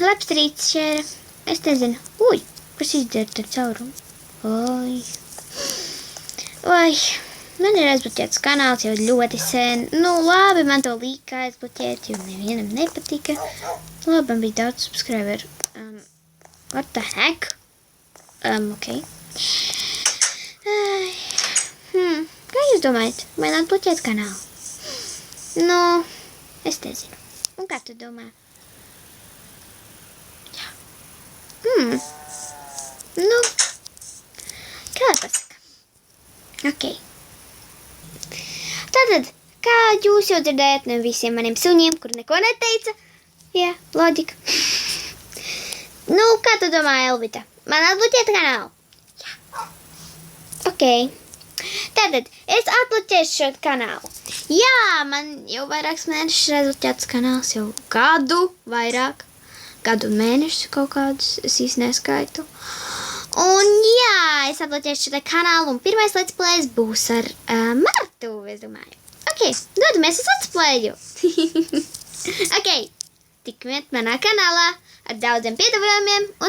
labs rīts, šēra. Es nezinu. Uj, kas izdara te caurumu? Oi. Man ir aizbloķēts kanāls jau ļoti sen. Nu, labi, man to līka aizbloķēt, jo nevienam nepatika. Labi, man bija daudz subscriberu. What the heck? Ok. Kā jūs domājat? Vai nav bloķēts kanālu? Nu, es nezinu. Un kā tu domā? Jā. Nu, kā pasaka? Ok. Tātad, kā jūs jau dzirdējat no visiem maniem suņiem, kur neko neteica? Jā, loģika. Nu, kā tu domā, Elvita? Man atbloķēt kanālu? Jā. Ok. Tātad, es atbloķēšu šo kanālu. Jā, man jau vairāks mēnešus ir atbloķēts kanāls, jau gadu vairāk. Gadu un mēnešus kaut kādus, es īsti neskaitu. Un jā, es atbloķēšu šo kanālu, un pirmais let's plays būs ar Martu, es domāju. Ok, dodamies uz let's playu. Ok, tikamies manā kanālā ar daudziem piedāvājumiem un